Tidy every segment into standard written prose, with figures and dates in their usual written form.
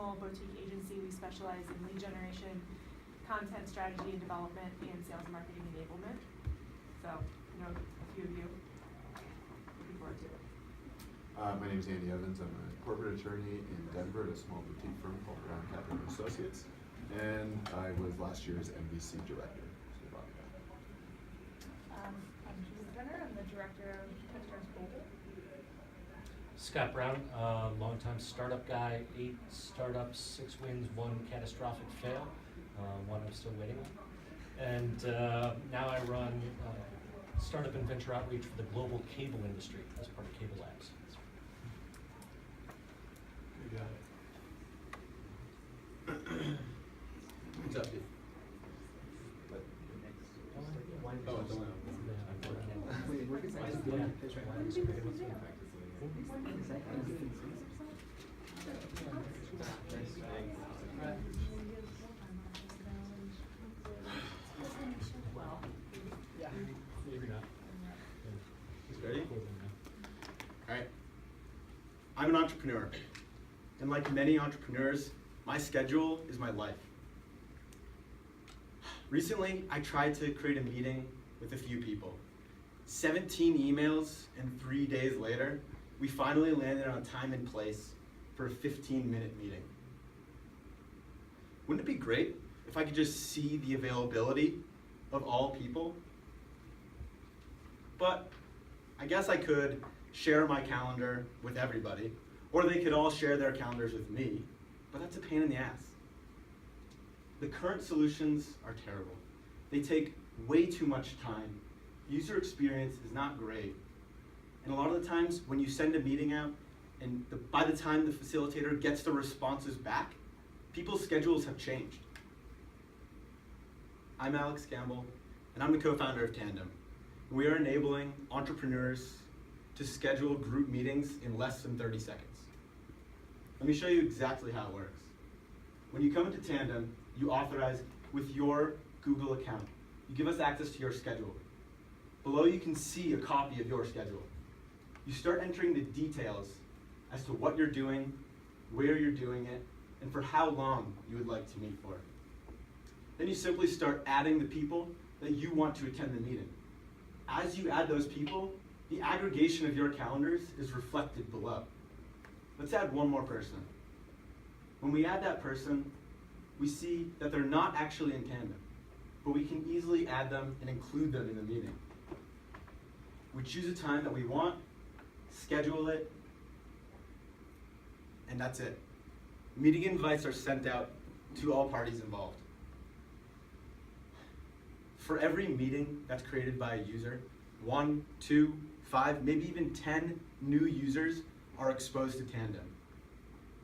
small boutique agency. We specialize in lead generation, content strategy and development, and sales and marketing enablement. So, you know, a few of you. Looking forward to it. My name is Andy Evans. I'm a corporate attorney in Denver at a small boutique firm called Brown Capital Associates, and I was last year's MVC director. I'm Julie Benner. I'm the director of Techstars Boulder. Scott Brown, longtime startup guy, 8 startups, 6 wins, 1 catastrophic fail, 1 I'm still waiting on. And now I run startup and venture outreach for the global cable industry as part of Cable Labs. You got it. What's up, dude? Oh, it's only Ready? All right. I'm an entrepreneur, and like many entrepreneurs, my schedule is my life. Recently, I tried to create a meeting with a few people. 17 emails, and 3 days later, we finally landed on a time and place for a 15-minute meeting. Wouldn't it be great if I could just see the availability of all people? But I guess I could share my calendar with everybody, or they could all share their calendars with me, but that's a pain in the ass. The current solutions are terrible. They take way too much time. User experience is not great. And a lot of the times when you send a meeting out, and by the time the facilitator gets the responses back, people's schedules have changed. I'm Alex Campbell, and I'm the co-founder of Tandem. We are enabling entrepreneurs to schedule group meetings in less than 30 seconds. Let me show you exactly how it works. When you come into Tandem, you authorize with your Google account. You give us access to your schedule. Below you can see a copy of your schedule. You start entering the details as to what you're doing, where you're doing it, and for how long you would like to meet for. Then you simply start adding the people that you want to attend the meeting. As you add those people, the aggregation of your calendars is reflected below. Let's add one more person. When we add that person, we see that they're not actually in Tandem, but we can easily add them and include them in the meeting. We choose a time that we want, schedule it, and that's it. Meeting invites are sent out to all parties involved. For every meeting that's created by a user, 1, 2, 5, maybe even 10 new users are exposed to Tandem,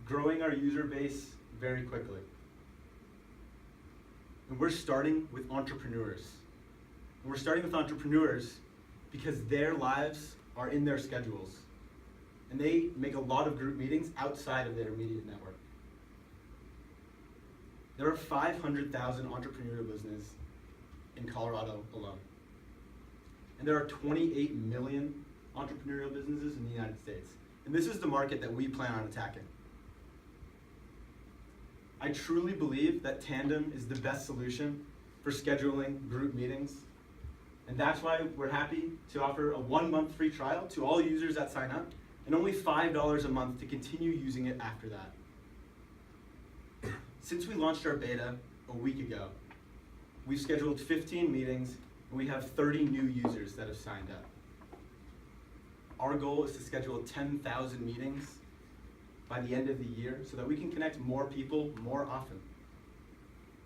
growing our user base very quickly. And we're starting with entrepreneurs. And we're starting with entrepreneurs because their lives are in their schedules. And they make a lot of group meetings outside of their immediate network. There are 500,000 entrepreneurial businesses in Colorado alone. And there are 28 million entrepreneurial businesses in the United States. And this is the market that we plan on attacking. I truly believe that Tandem is the best solution for scheduling group meetings. And that's why we're happy to offer a 1-month free trial to all users that sign up, and only $5 a month to continue using it after that. Since we launched our beta a week ago, we've scheduled 15 meetings, and we have 30 new users that have signed up. Our goal is to schedule 10,000 meetings by the end of the year so that we can connect more people more often.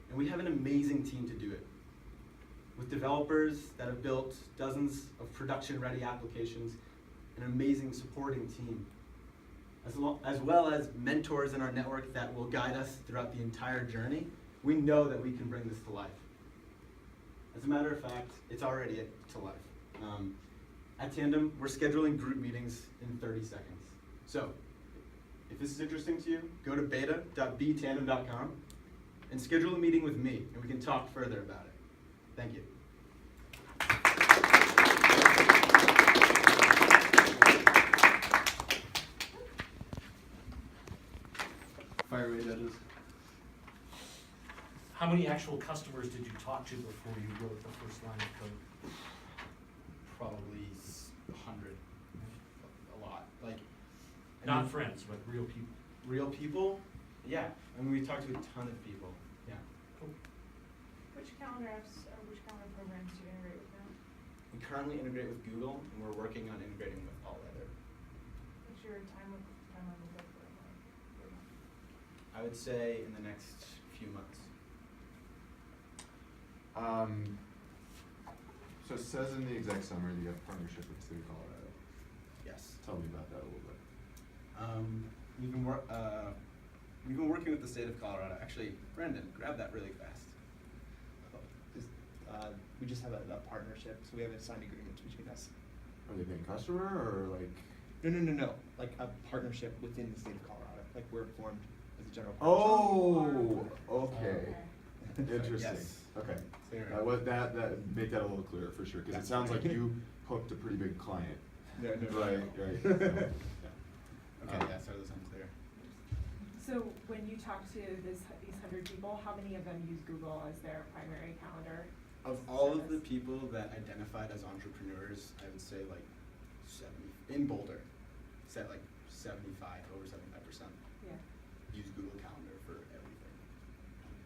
And we have an amazing team to do it, with developers that have built dozens of production-ready applications, an amazing supporting team, as well as mentors in our network that will guide us throughout the entire journey. We know that we can bring this to life. As a matter of fact, it's already to life. At Tandem, we're scheduling group meetings in 30 seconds. So, if this is interesting to you, go to beta.btandem.com and schedule a meeting with me, and we can talk further about it. Thank you. Fire away, judges. How many actual customers did you talk to before you wrote the first line of code? Probably 100. A lot. Like, I Not mean, friends, but real people. real people. Yeah, I mean, we talked to a ton of people. Yeah. Which calendar apps or which calendar programs do you integrate with now? We currently integrate with Google, and we're working on integrating with all other. What's your timeline look like for I would say in the next few months. So it says in the exec summary that you have a partnership with the state of Colorado. Yes. Tell me about that a little bit. We've been working with the state of Colorado. Actually, Brandon, grab that really fast. We just have a partnership, so we have a signed agreement between us. Are they paying customer or like? No. Like a partnership within the state of Colorado. Like we're formed as a general partnership. Oh, okay. Interesting. Yes. Okay. Clear. That make that a little clearer for sure, because it sounds like you hooked a pretty big client. No. Right. Okay, yeah, so this unclear. So when you talk to these 100 people, how many of them use Google as their primary calendar? Of all of the service? people that identified as entrepreneurs, I would say like 70, in Boulder, said like 75, over 75% Yeah. use Google Calendar for everything.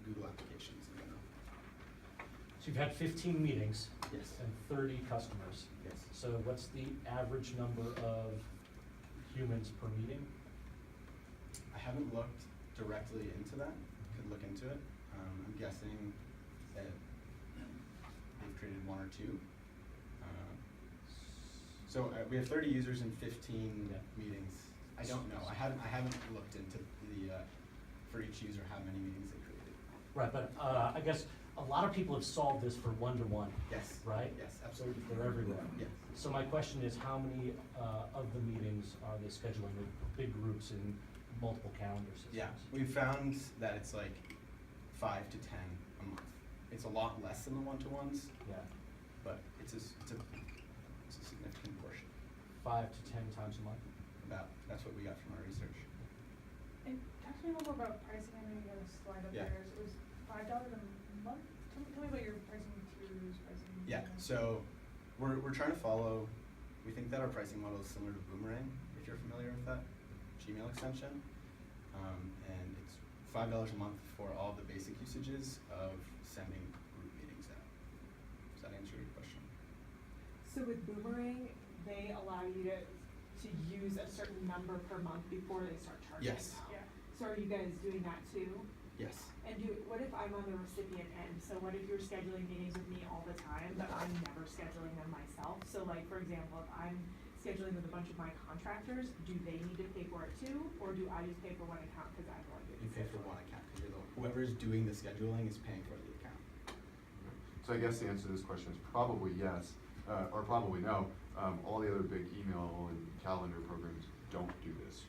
Google applications in general. So you've had 15 meetings Yes. and 30 customers. Yes. So what's the average number of humans per meeting? I haven't looked directly into that. Could look into it. I'm guessing that they've created one or two. So we have 30 users and 15 Yeah. meetings. I don't know. I haven't looked into the for each user how many meetings they created. Right, but I guess a lot of people have solved this for one-to-one, Yes. right? Yes, absolutely. They're everywhere. Yes. So my question is, how many of the meetings are they scheduling with big groups in multiple calendar systems? Yeah, we found that it's like 5 to 10 a month. It's a lot less than the one-to-ones, Yeah, but it's a significant portion. 5 to 10 times a month. That's what we got from our research. And talk to me a little more about pricing. I know you had a slide up Yeah. there. So it was $5 a month. Tell me about your pricing tiers, pricing. Yeah, so we're trying to follow. We think that our pricing model is similar to Boomerang, if you're familiar with that Gmail extension, and it's $5 a month for all the basic usages of sending group meetings out. Does that answer your question? So with Boomerang, they allow you to use a certain number per month before they start charging. Yes. Yeah. So are you guys doing that too? Yes. And what if I'm on the recipient end? So what if you're scheduling meetings with me all the time, but I'm never scheduling them myself? So like, for example, if I'm scheduling with a bunch of my contractors, do they need to pay for it too? Or do I just pay for one account because I'm the one doing You the pay for scheduling? one account because whoever is doing the scheduling is paying for the account. So I guess the answer to this question is probably yes, or probably no. All the other big email and calendar programs don't do this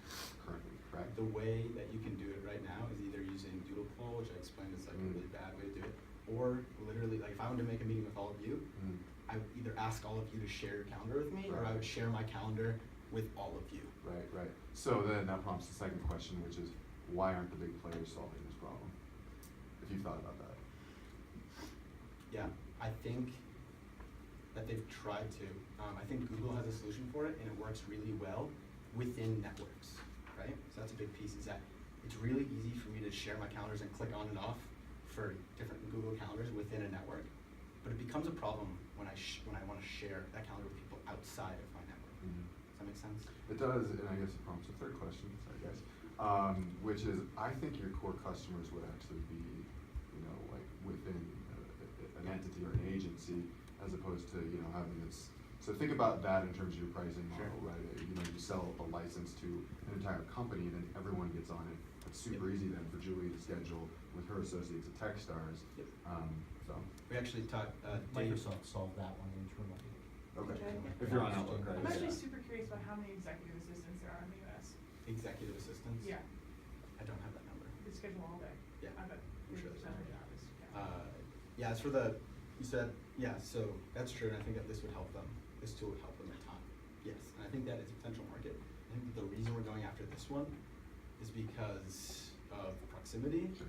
currently, correct? The way that you can do it right now is either using Doodle Poll, which I explained is like a really bad way to do it, or literally, like if I wanted to make a meeting with all of you, Mm. I would either ask all of you to share your calendar with me, or I Right. would share my calendar with all of you. Right. So then that prompts the second question, which is, why aren't the big players solving this problem? If you've thought about that. Yeah, I think that they've tried to. I think Google has a solution for it, and it works really well within networks, right? So that's a big piece, is that it's really easy for me to share my calendars and click on and off for different Google calendars within a network. But it becomes a problem when I want to share that calendar with people outside of my network. Mhm. Does that make sense? It does, and I guess it prompts a third question, which is, I think your core customers would actually be, like within an entity or an agency, as opposed to, having this. So think about that in terms of your pricing model, Sure. right? You sell a license to an entire company, and then everyone gets on it. It's super easy then for Julie to schedule with her associates at Techstars. Yep. So, We actually talked, Dave. Microsoft solved that one internally. okay. Okay. If you're on Outlook, right? I'm actually Yeah. super curious about how many executive assistants there are in the US. Executive assistants? Yeah, I don't have that number. they schedule all day. Yeah, I bet I'm sure there's 80% of more, the yeah. hours, yeah. Yeah, it's for the, you said, yeah, so that's true, and I think that this would help them. This tool would help them a ton. Yes, and I think that is a potential market. I think that the reason we're going after this one is because of proximity, Sure.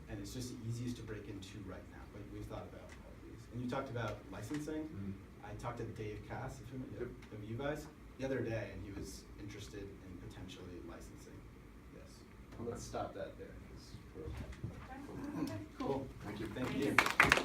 and it's just the easiest to break into right now. Like we've thought about all of these. And you talked about licensing. Mhm. I talked to Dave Cass Yep. of you guys the other day, and he was interested in potentially licensing. Yes. Let's stop that there, 'cause we're. Okay, cool. Cool. Thank you. Thank Thanks. you.